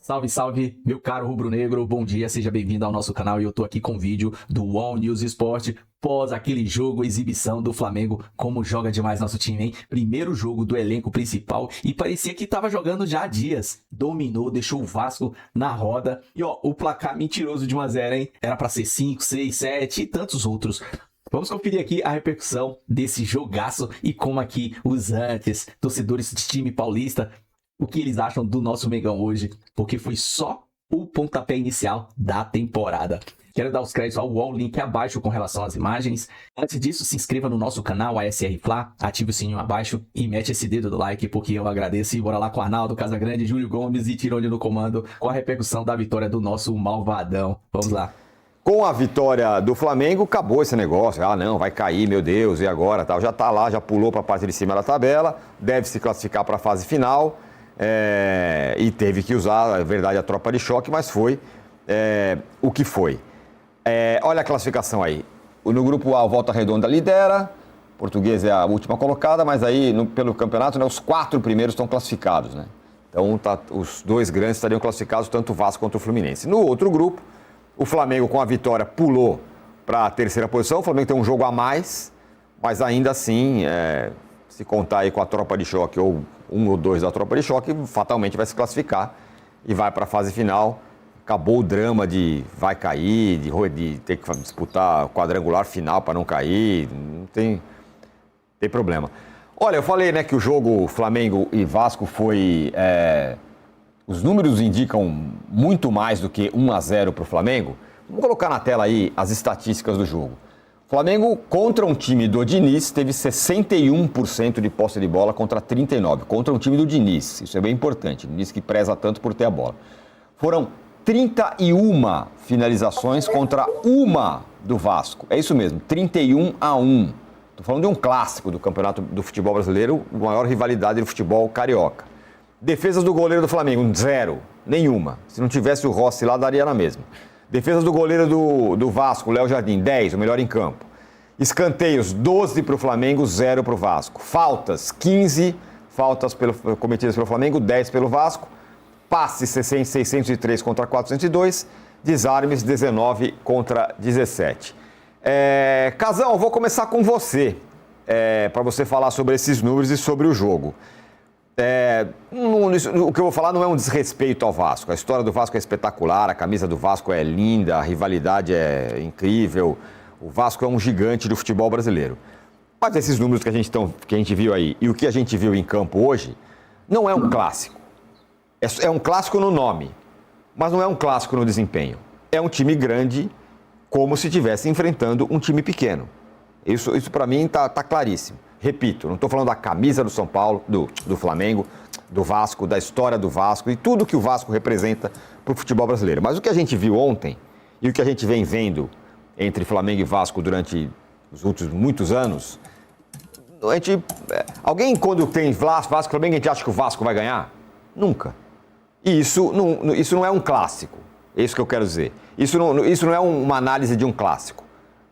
Salve, salve, meu caro rubro-negro, bom dia, seja bem-vindo ao nosso canal e eu tô aqui com o vídeo do All News Sport pós aquele jogo, exibição do Flamengo. Como joga demais nosso time, hein? Primeiro jogo do elenco principal e parecia que tava jogando já há dias. Dominou, deixou o Vasco na roda e ó, o placar mentiroso de 1-0, hein? Era pra ser 5, 6, 7 e tantos outros. Vamos conferir aqui a repercussão desse jogaço e como aqui os antes, torcedores de time paulista, o que eles acham do nosso Mengão hoje, porque foi só o pontapé inicial da temporada. Quero dar os créditos ao UOL, link abaixo com relação às imagens. Antes disso, se inscreva no nosso canal ASR Fla, ative o sininho abaixo e mete esse dedo do like, porque eu agradeço. E bora lá com Arnaldo, Casagrande, Júlio Gomes e Tirone no comando, com a repercussão da vitória do nosso malvadão. Vamos lá. Com a vitória do Flamengo, acabou esse negócio. Ah, não, vai cair, meu Deus, e agora? Tal. Já tá lá, já pulou para a parte de cima da tabela, deve se classificar para a fase final. E teve que usar, é verdade, a tropa de choque, mas foi o que foi. Olha a classificação aí. No grupo A, o Volta Redonda lidera, Português é a última colocada, mas aí pelo campeonato, né, os 4 primeiros estão classificados, né? Então os 2 grandes estariam classificados, tanto o Vasco quanto o Fluminense. No outro grupo, o Flamengo com a vitória pulou para a 3ª posição, o Flamengo tem um jogo a mais, mas ainda assim, se contar aí com a tropa de choque ou 1 ou 2 da tropa de choque, fatalmente vai se classificar e vai para a fase final. Acabou o drama de vai cair, de ter que disputar quadrangular final para não cair, não tem problema. Olha, eu falei, né, que o jogo Flamengo e Vasco foi... os números indicam muito mais do que 1-0 para o Flamengo. Vamos colocar na tela aí as estatísticas do jogo. Flamengo contra um time do Diniz teve 61% de posse de bola contra 39%. Contra um time do Diniz, isso é bem importante. Diniz que preza tanto por ter a bola. Foram 31 finalizações contra 1 do Vasco. É isso mesmo, 31-1. Estou falando de um clássico do campeonato do futebol brasileiro, a maior rivalidade do futebol carioca. Defesas do goleiro do Flamengo, 0, nenhuma. Se não tivesse o Rossi lá, daria na mesma. Defesas do goleiro do Vasco, Léo Jardim, 10, o melhor em campo. Escanteios, 12 para o Flamengo, 0 para o Vasco. Faltas, 15 faltas cometidas pelo Flamengo, 10 pelo Vasco. Passes, 603 contra 402. Desarmes, 19 contra 17. Casão, eu vou começar com você, para você falar sobre esses números e sobre o jogo. O que eu vou falar não é um desrespeito ao Vasco. A história do Vasco é espetacular, a camisa do Vasco é linda, a rivalidade é incrível. O Vasco é um gigante do futebol brasileiro. Mas esses números que a gente viu aí e o que a gente viu em campo hoje não é um clássico. É um clássico no nome, mas não é um clássico no desempenho. É um time grande como se estivesse enfrentando um time pequeno. Isso para mim tá claríssimo. Repito, não estou falando da camisa do São Paulo, do Flamengo, do Vasco, da história do Vasco e tudo que o Vasco representa para o futebol brasileiro. Mas o que a gente viu ontem e o que a gente vem vendo entre Flamengo e Vasco durante os últimos muitos anos, alguém quando tem Vasco e Flamengo, a gente acha que o Vasco vai ganhar? Nunca. E isso não é um clássico, é isso que eu quero dizer. Isso não é uma análise de um clássico.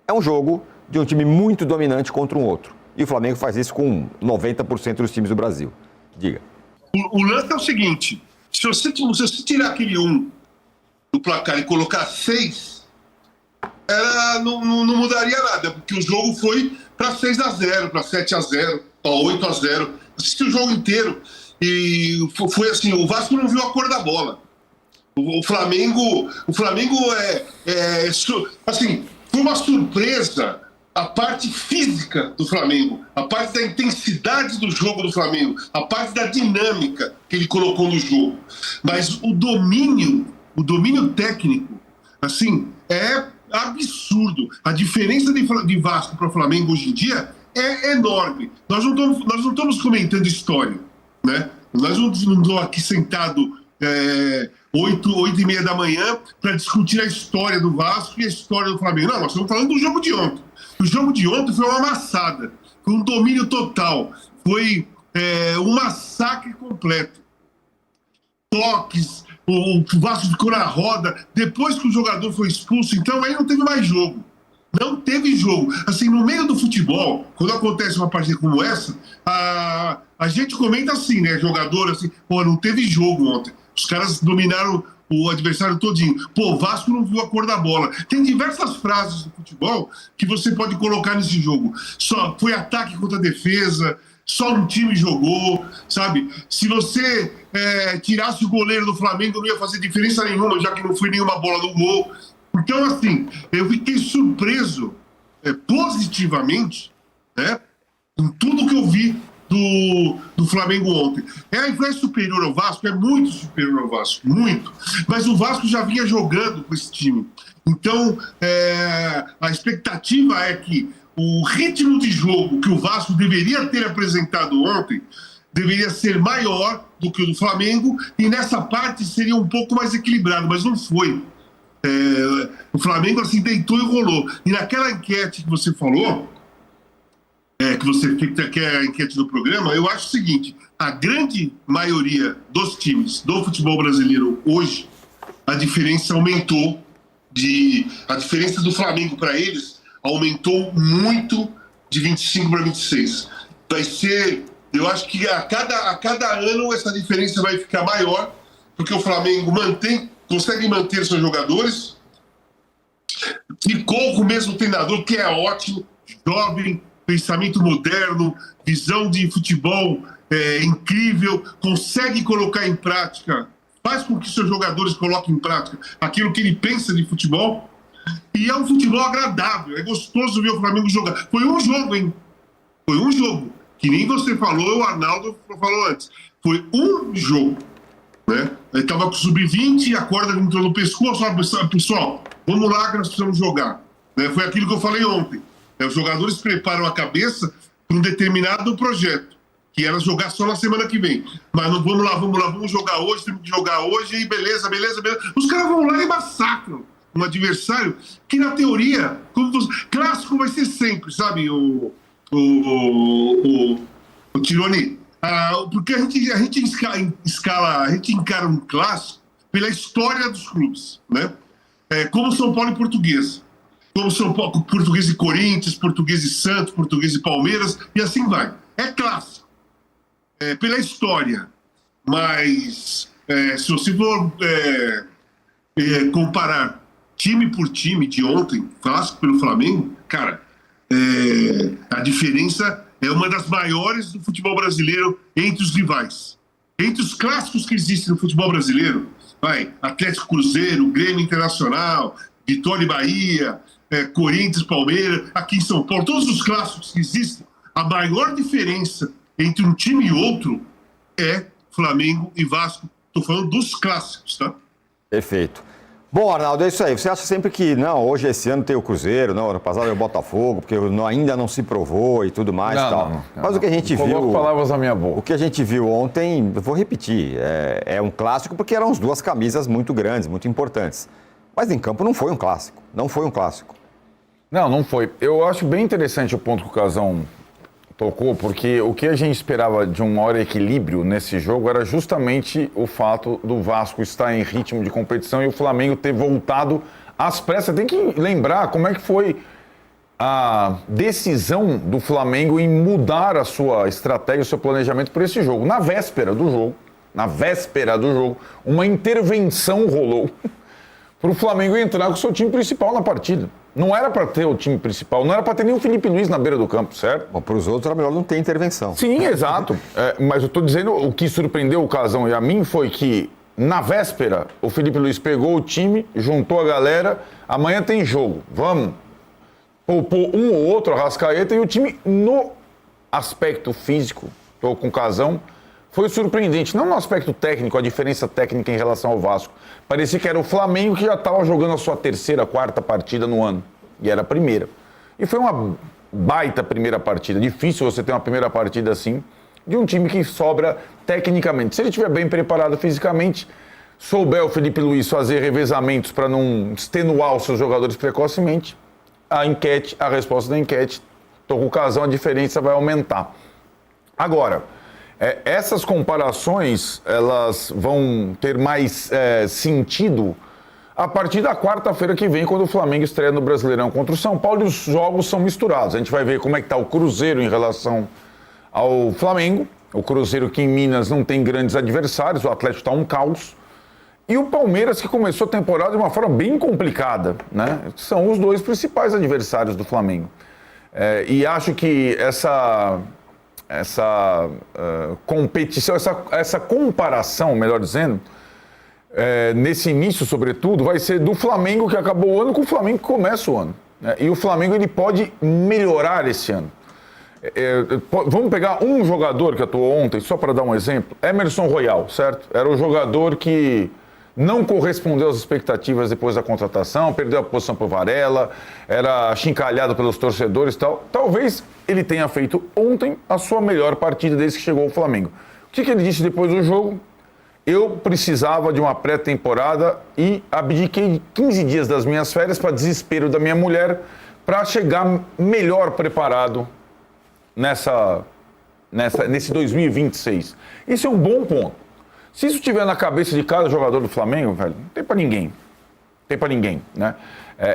É um jogo de um time muito dominante contra um outro. E o Flamengo faz isso com 90% dos times do Brasil. Diga. O lance é o seguinte, se você tirar aquele 1 do placar e colocar 6, não mudaria nada, porque o jogo foi para 6-0, para 7-0, para 8-0. Assisti o jogo inteiro e foi assim, o Vasco não viu a cor da bola. O Flamengo assim, foi uma surpresa a parte física do Flamengo, a parte da intensidade do jogo do Flamengo, a parte da dinâmica que ele colocou no jogo. Mas o domínio técnico, assim, é absurdo. A diferença de Vasco para o Flamengo hoje em dia é enorme. Nós não estamos comentando história, né? Nós não estamos aqui sentados 8h30 da manhã para discutir a história do Vasco e a história do Flamengo. Não, nós estamos falando do jogo de ontem. O jogo de ontem foi uma amassada, foi um domínio total, foi um massacre completo. Toques, o Vasco ficou na roda, depois que o jogador foi expulso, então aí não teve mais jogo. Não teve jogo. Assim, no meio do futebol, quando acontece uma partida como essa, a gente comenta assim, né, jogador, assim, pô, não teve jogo ontem. Os caras dominaram o adversário todinho. Pô, o Vasco não viu a cor da bola. Tem diversas frases do futebol que você pode colocar nesse jogo. Só foi ataque contra defesa, só um time jogou, sabe? Se você tirasse o goleiro do Flamengo, não ia fazer diferença nenhuma, já que não foi nenhuma bola no gol. Então, assim, eu fiquei surpreso positivamente, né, em tudo que eu vi do Flamengo ontem. É superior ao Vasco? É muito superior ao Vasco, muito. Mas o Vasco já vinha jogando com esse time. Então, a expectativa é que o ritmo de jogo que o Vasco deveria ter apresentado ontem deveria ser maior do que o do Flamengo, e nessa parte seria um pouco mais equilibrado, mas não foi. O Flamengo assim deitou e rolou. E naquela enquete que você falou, que é a enquete do programa, eu acho o seguinte: a grande maioria dos times do futebol brasileiro hoje, a diferença aumentou, a diferença do Flamengo para eles aumentou muito, de 25 para 26. Vai ser, eu acho que a cada ano essa diferença vai ficar maior, porque o Flamengo consegue manter seus jogadores, ficou com o mesmo treinador, que é ótimo, jovem, pensamento moderno, visão de futebol incrível, consegue colocar em prática, faz com que seus jogadores coloquem em prática aquilo que ele pensa de futebol, e é um futebol agradável, é gostoso ver o Flamengo jogar. Foi um jogo, hein? Foi um jogo, que nem você falou, o Arnaldo falou antes, foi um jogo, né? Ele estava com o sub-20, a corda entrou no pescoço, pessoal, vamos lá que nós precisamos jogar. Foi aquilo que eu falei ontem. Os jogadores preparam a cabeça para um determinado projeto, que era jogar só na semana que vem. Mas não, vamos lá, vamos jogar hoje, temos que jogar hoje, e beleza. Os caras vão lá e massacram um adversário que, na teoria, clássico vai ser sempre, sabe, o Tironi? Porque a gente encara um clássico pela história dos clubes, né? Como São Paulo e Portuguesa. Como São Paulo, Português e Corinthians, Português e Santos, Português e Palmeiras, e assim vai. É clássico, pela história. Mas, se você for comparar time por time de ontem, clássico pelo Flamengo, cara, a diferença é uma das maiores do futebol brasileiro entre os rivais. Entre os clássicos que existem no futebol brasileiro, Atlético Cruzeiro, Grêmio Internacional, Vitória e Bahia, Corinthians, Palmeiras, aqui em São Paulo, todos os clássicos que existem, a maior diferença entre um time e outro é Flamengo e Vasco. Estou falando dos clássicos, tá? Perfeito. Bom, Arnaldo, é isso aí. Você acha sempre que, não, hoje esse ano tem o Cruzeiro, não, ano passado é o Botafogo, porque ainda não se provou e tudo mais e tal. Não, mas o que a gente viu... Coloco palavras na minha boca. O que a gente viu ontem, eu vou repetir, é um clássico porque eram as duas camisas muito grandes, muito importantes. Mas em campo não foi um clássico. Não foi um clássico. Não foi. Eu acho bem interessante o ponto que o Casão tocou, porque o que a gente esperava de um maior equilíbrio nesse jogo era justamente o fato do Vasco estar em ritmo de competição e o Flamengo ter voltado às pressas. Tem que lembrar como é que foi a decisão do Flamengo em mudar a sua estratégia, o seu planejamento para esse jogo. Na véspera do jogo, uma intervenção rolou para o Flamengo entrar com o seu time principal na partida. Não era para ter o time principal, não era para ter nem o Felipe Luiz na beira do campo, certo? Bom, para os outros era melhor não ter intervenção. Sim, exato. Mas eu estou dizendo, o que surpreendeu o Casão e a mim foi que, na véspera, o Felipe Luiz pegou o time, juntou a galera, amanhã tem jogo, vamos. Poupou um ou outro, Arrascaeta, e o time, no aspecto físico, estou com o Casão, foi surpreendente. Não no aspecto técnico, a diferença técnica em relação ao Vasco. Parecia que era o Flamengo que já estava jogando a sua terceira, quarta partida no ano. E era a primeira. E foi uma baita primeira partida. Difícil você ter uma primeira partida assim, de um time que sobra tecnicamente. Se ele estiver bem preparado fisicamente, souber o Felipe Luiz fazer revezamentos para não extenuar os seus jogadores precocemente, a resposta da enquete, estou com o Casão, a diferença vai aumentar. Agora... essas comparações, elas vão ter mais sentido a partir da quarta-feira que vem, quando o Flamengo estreia no Brasileirão contra o São Paulo, e os jogos são misturados. A gente vai ver como é que está o Cruzeiro em relação ao Flamengo. O Cruzeiro que em Minas não tem grandes adversários, o Atlético está um caos. E o Palmeiras, que começou a temporada de uma forma bem complicada, né? São os dois principais adversários do Flamengo. E acho que essa competição, essa comparação, melhor dizendo, nesse início, sobretudo, vai ser do Flamengo que acabou o ano com o Flamengo que começa o ano. Né? E o Flamengo ele pode melhorar esse ano. Vamos pegar um jogador que atuou ontem, só para dar um exemplo, Emerson Royal, certo? Era o jogador que não correspondeu às expectativas depois da contratação, perdeu a posição para o Varela, era achincalhado pelos torcedores e tal. Talvez ele tenha feito ontem a sua melhor partida desde que chegou ao Flamengo. O que ele disse depois do jogo? Eu precisava de uma pré-temporada e abdiquei 15 dias das minhas férias para desespero da minha mulher para chegar melhor preparado nesse 2026. Isso é um bom ponto. Se isso estiver na cabeça de cada jogador do Flamengo, velho, não tem pra ninguém. Não tem pra ninguém, né?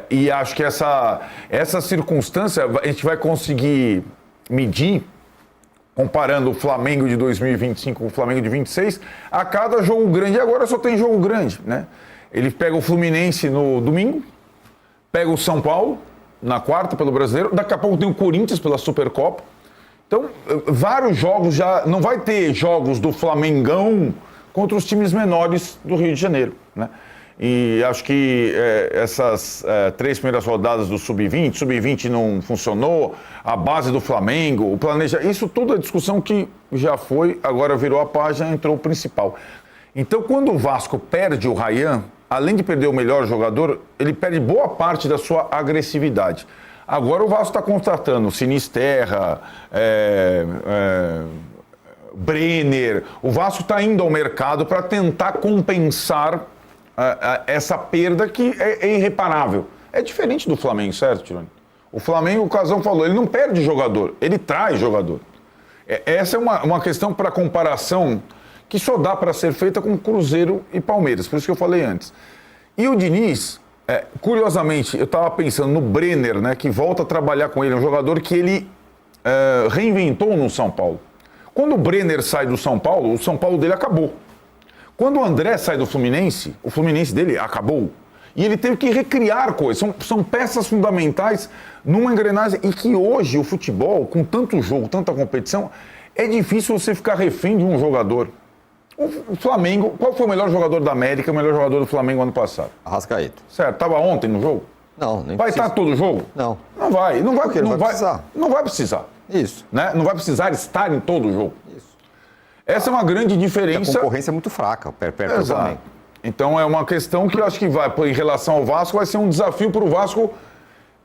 E acho que essa circunstância a gente vai conseguir medir, comparando o Flamengo de 2025 com o Flamengo de 26, a cada jogo grande. E agora só tem jogo grande, né? Ele pega o Fluminense no domingo, pega o São Paulo na quarta pelo Brasileiro, daqui a pouco tem o Corinthians pela Supercopa. Então, vários jogos já... Não vai ter jogos do Flamengão contra os times menores do Rio de Janeiro, né? E acho que essas 3 primeiras rodadas do Sub-20 não funcionou, a base do Flamengo, o planejamento, isso tudo é discussão que já foi, agora virou a página, entrou o principal. Então, quando o Vasco perde o Ryan, além de perder o melhor jogador, ele perde boa parte da sua agressividade. Agora o Vasco está contratando Sinisterra, Brenner. O Vasco está indo ao mercado para tentar compensar essa perda que é irreparável. É diferente do Flamengo, certo, Tironi? O Flamengo, o Casão falou, ele não perde jogador, ele traz jogador. Essa é uma questão para comparação que só dá para ser feita com Cruzeiro e Palmeiras, por isso que eu falei antes. E o Diniz, curiosamente, eu estava pensando no Brenner, né, que volta a trabalhar com ele, um jogador que ele reinventou no São Paulo. Quando o Brenner sai do São Paulo, o São Paulo dele acabou. Quando o André sai do Fluminense, o Fluminense dele acabou. E ele teve que recriar coisas. São peças fundamentais numa engrenagem. E que hoje o futebol, com tanto jogo, tanta competição, é difícil você ficar refém de um jogador. O Flamengo, qual foi o melhor jogador da América, o melhor jogador do Flamengo ano passado? Arrascaeta. Certo, estava ontem no jogo? Não, nem vai precisa. Estar todo jogo? Não. Não vai. Não vai precisar. Não vai precisar. Isso. Né? Não vai precisar estar em todo o jogo. Isso. Essa é uma grande diferença. A concorrência é muito fraca perto do Flamengo. Então é uma questão que eu acho que vai, em relação ao Vasco, vai ser um desafio para o Vasco,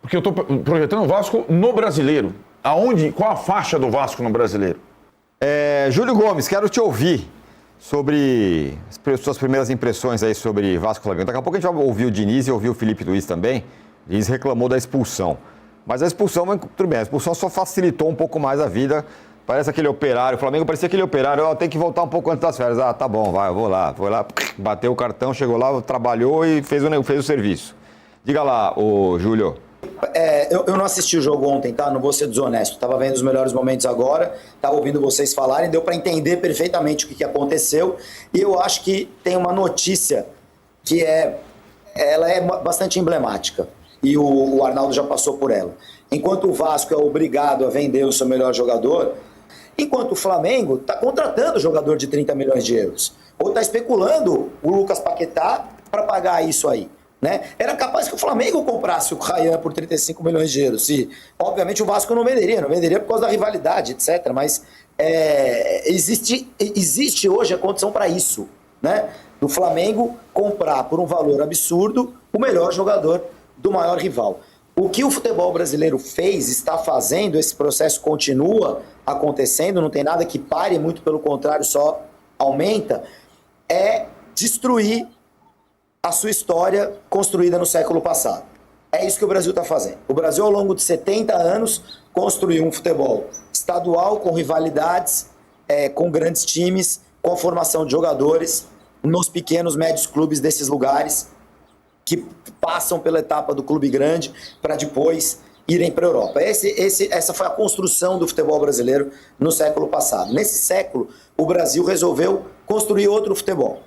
porque eu estou projetando o Vasco no Brasileiro. Qual a faixa do Vasco no Brasileiro? Júlio Gomes, quero te ouvir sobre as suas primeiras impressões aí sobre Vasco e Flamengo. Daqui a pouco a gente vai ouvir o Diniz e ouvir o Felipe Luiz também. O Diniz reclamou da expulsão. Mas a expulsão, tudo bem, a expulsão só facilitou um pouco mais a vida. Parece aquele operário, o Flamengo parecia aquele operário, tem que voltar um pouco antes das férias. Tá bom, vai, eu vou lá. Foi lá, bateu o cartão, chegou lá, trabalhou e fez o serviço. Diga lá, ô Júlio. Eu não assisti o jogo ontem, tá? Não vou ser desonesto. Tava vendo os melhores momentos agora, tava ouvindo vocês falarem, deu para entender perfeitamente o que aconteceu. E eu acho que tem uma notícia que ela é bastante emblemática. E o Arnaldo já passou por ela. Enquanto o Vasco é obrigado a vender o seu melhor jogador, enquanto o Flamengo está contratando jogador de 30 milhões de euros. Ou está especulando o Lucas Paquetá para pagar isso aí. Né? Era capaz que o Flamengo comprasse o Ryan por 35 milhões de euros. E, obviamente o Vasco não venderia por causa da rivalidade, etc. Mas existe hoje a condição para isso. Né? Do Flamengo comprar por um valor absurdo o melhor jogador do maior rival. O que o futebol brasileiro fez, está fazendo, esse processo continua acontecendo, não tem nada que pare, muito pelo contrário, só aumenta, é destruir a sua história construída no século passado. É isso que o Brasil está fazendo. O Brasil, ao longo de 70 anos, construiu um futebol estadual com rivalidades, com grandes times, com a formação de jogadores nos pequenos, médios clubes desses lugares, que passam pela etapa do clube grande para depois irem para a Europa. Essa foi a construção do futebol brasileiro no século passado. Nesse século, o Brasil resolveu construir outro futebol.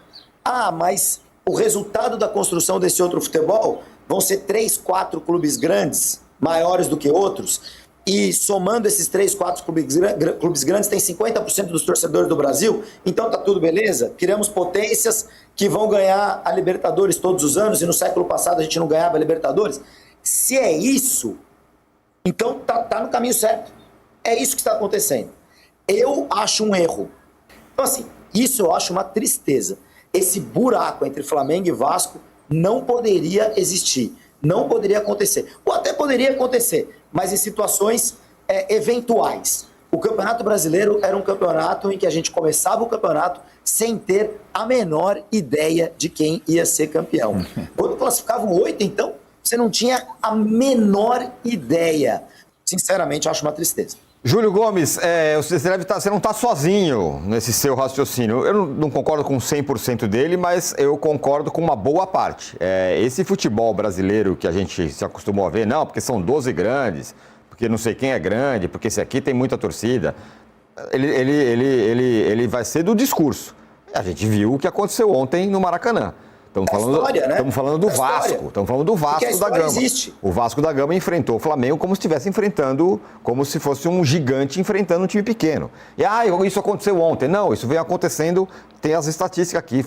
Mas o resultado da construção desse outro futebol vão ser 3, 4 clubes grandes, maiores do que outros, e somando esses 3, 4 clubes grandes, tem 50% dos torcedores do Brasil, então tá tudo beleza? Criamos potências que vão ganhar a Libertadores todos os anos, e no século passado a gente não ganhava a Libertadores. Se é isso, então tá no caminho certo. É isso que está acontecendo. Eu acho um erro. Então assim, isso eu acho uma tristeza. Esse buraco entre Flamengo e Vasco não poderia existir. Não poderia acontecer. Ou até poderia acontecer, mas em situações eventuais. O Campeonato Brasileiro era um campeonato em que a gente começava o campeonato sem ter a menor ideia de quem ia ser campeão. Quando classificavam 8, então, você não tinha a menor ideia. Sinceramente, eu acho uma tristeza. Júlio Gomes, você não está sozinho nesse seu raciocínio. Eu não concordo com 100% dele, mas eu concordo com uma boa parte. Esse futebol brasileiro que a gente se acostumou a ver, não, porque são 12 grandes, porque não sei quem é grande, porque esse aqui tem muita torcida, ele vai ser do discurso. A gente viu o que aconteceu ontem no Maracanã. Estamos falando do Vasco. Estamos falando do Vasco da Gama. Existe. O Vasco da Gama enfrentou o Flamengo como se estivesse enfrentando, como se fosse um gigante enfrentando um time pequeno. E isso aconteceu ontem. Não, isso vem acontecendo, tem as estatísticas aqui,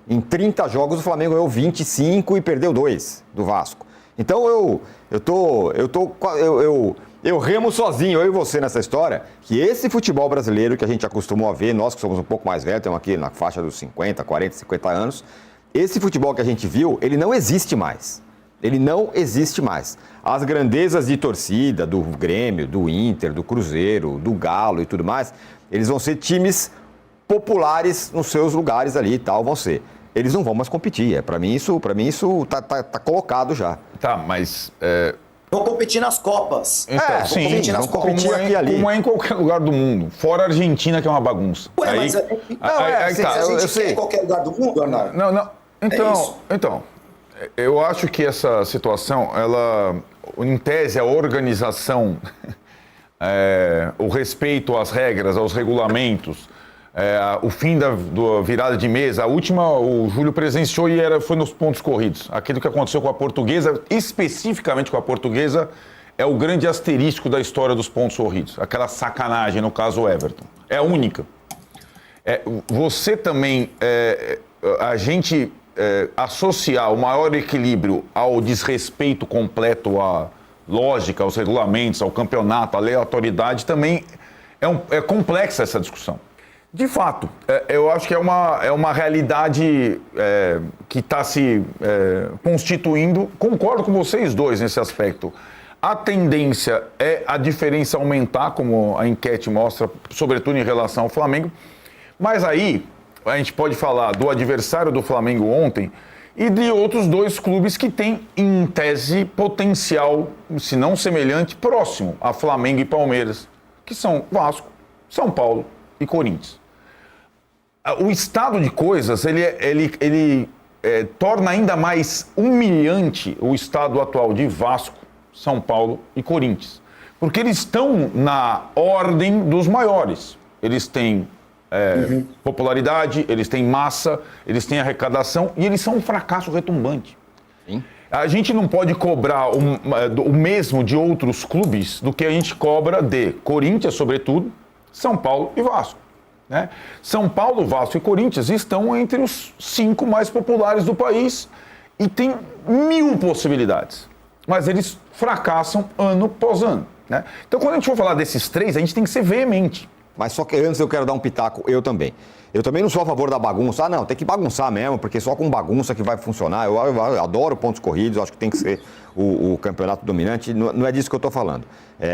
em 30 jogos o Flamengo ganhou 25 e perdeu 2 do Vasco. Então eu remo sozinho, eu e você nessa história, que esse futebol brasileiro que a gente acostumou a ver, nós que somos um pouco mais velhos, estamos aqui na faixa dos 50, 40, 50 anos, esse futebol que a gente viu, ele não existe mais. Ele não existe mais. As grandezas de torcida do Grêmio, do Inter, do Cruzeiro, do Galo e tudo mais, eles vão ser times populares nos seus lugares ali e tal, vão ser. Eles não vão mais competir. Para mim isso tá colocado já. Tá, mas... Vão competir nas Copas. Então, sim, nas Copas. Como é em qualquer lugar do mundo. Fora a Argentina, que é uma bagunça. Ué, mas a gente quer em qualquer lugar do mundo, Arnaldo? Não. Então, eu acho que essa situação, ela, em tese, a organização, o respeito às regras, aos regulamentos, o fim da virada de mesa, a última o Júlio presenciou e foi nos pontos corridos. Aquilo que aconteceu com a Portuguesa, especificamente com a Portuguesa, é o grande asterisco da história dos pontos corridos. Aquela sacanagem, no caso o Everton. É a única. Você também, a gente associar o maior equilíbrio ao desrespeito completo à lógica, aos regulamentos, ao campeonato, à aleatoriedade, também é complexa essa discussão. De fato, eu acho que é uma realidade que está se constituindo. Concordo com vocês dois nesse aspecto. A tendência é a diferença aumentar, como a enquete mostra, sobretudo em relação ao Flamengo. Mas aí a gente pode falar do adversário do Flamengo ontem e de outros dois clubes que têm, em tese, potencial, se não semelhante, próximo a Flamengo e Palmeiras, que são Vasco, São Paulo e Corinthians. O estado de coisas, ele torna ainda mais humilhante o estado atual de Vasco, São Paulo e Corinthians. Porque eles estão na ordem dos maiores. Eles têm popularidade, eles têm massa, eles têm arrecadação e eles são um fracasso retumbante. Sim. A gente não pode cobrar o mesmo de outros clubes do que a gente cobra de Corinthians, sobretudo, São Paulo e Vasco. Né? São Paulo, Vasco e Corinthians estão entre os 5 mais populares do país e tem 1000 possibilidades. Mas eles fracassam ano após ano. Né? Então, quando a gente for falar desses 3, a gente tem que ser veemente. Mas só que antes eu quero dar um pitaco, eu também. Eu também não sou a favor da bagunça. Não, tem que bagunçar mesmo, porque só com bagunça que vai funcionar. Eu adoro pontos corridos, acho que tem que ser o campeonato dominante. Não é disso que eu estou falando.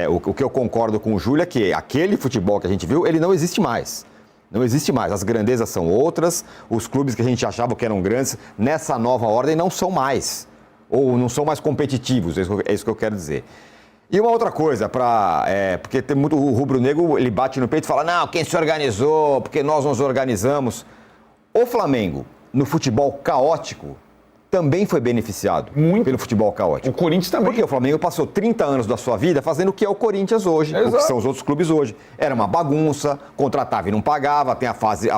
O que eu concordo com o Júlio é que aquele futebol que a gente viu, ele não existe mais. Não existe mais. As grandezas são outras, os clubes que a gente achava que eram grandes, nessa nova ordem, não são mais. Ou não são mais competitivos, é isso que eu quero dizer. E uma outra coisa, porque tem muito o rubro-negro, ele bate no peito e fala, não, quem se organizou, porque nós nos organizamos. O Flamengo, no futebol caótico, também foi beneficiado Muito. pelo futebol caótico. O Corinthians também. Porque o Flamengo passou 30 anos da sua vida fazendo o que é o Corinthians hoje, o que Exato. são os outros clubes hoje. Era uma bagunça, contratava e não pagava, tem a frase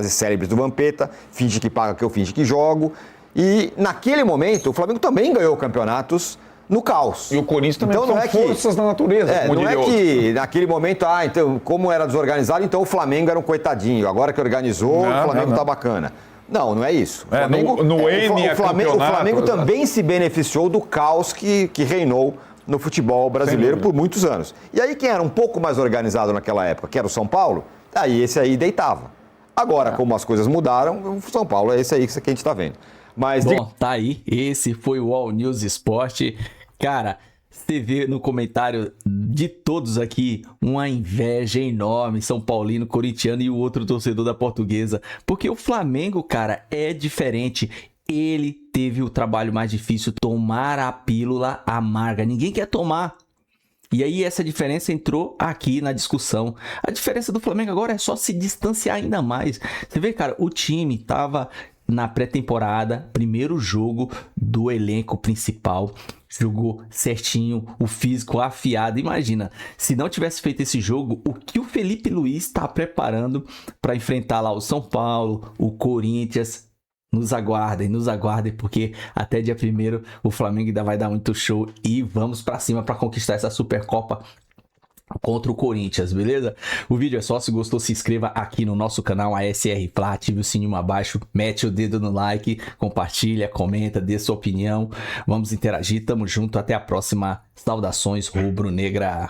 célebre do Vampeta, finge que paga que eu finge que jogo. E naquele momento, o Flamengo também ganhou campeonatos no caos. E o Corinthians também, então, são não é forças da natureza, como não diria é outro. que naquele momento, então, como era desorganizado, então o Flamengo era um coitadinho. Agora que organizou, Não, o Flamengo não. tá bacana. Não é isso. O É, no N é o Flamengo campeonato, também se beneficiou do caos que reinou no futebol brasileiro dúvida. por muitos anos. E aí quem era um pouco mais organizado naquela época, que era o São Paulo, aí esse aí deitava. Agora, como as coisas mudaram, o São Paulo é esse aí que a gente tá vendo. Mas Bom, tá aí. Esse foi o All News Esporte. Cara, você vê no comentário de todos aqui uma inveja enorme, São Paulino, corintiano e o outro torcedor da Portuguesa. Porque o Flamengo, cara, é diferente. Ele teve o trabalho mais difícil, tomar a pílula amarga. Ninguém quer tomar. E aí essa diferença entrou aqui na discussão. A diferença do Flamengo agora é só se distanciar ainda mais. Você vê, cara, o time tava na pré-temporada, primeiro jogo do elenco principal, jogou certinho, o físico afiado. Imagina, se não tivesse feito esse jogo, o que o Felipe Luiz está preparando para enfrentar lá o São Paulo, o Corinthians. Nos aguardem, porque até dia 1º o Flamengo ainda vai dar muito show e vamos pra cima pra conquistar essa Supercopa contra o Corinthians, beleza? O vídeo é só, se gostou, se inscreva aqui no nosso canal ASR Fla, ative o sininho abaixo, mete o dedo no like, compartilha, comenta, dê sua opinião, vamos interagir, tamo junto, até a próxima, saudações rubro-negra.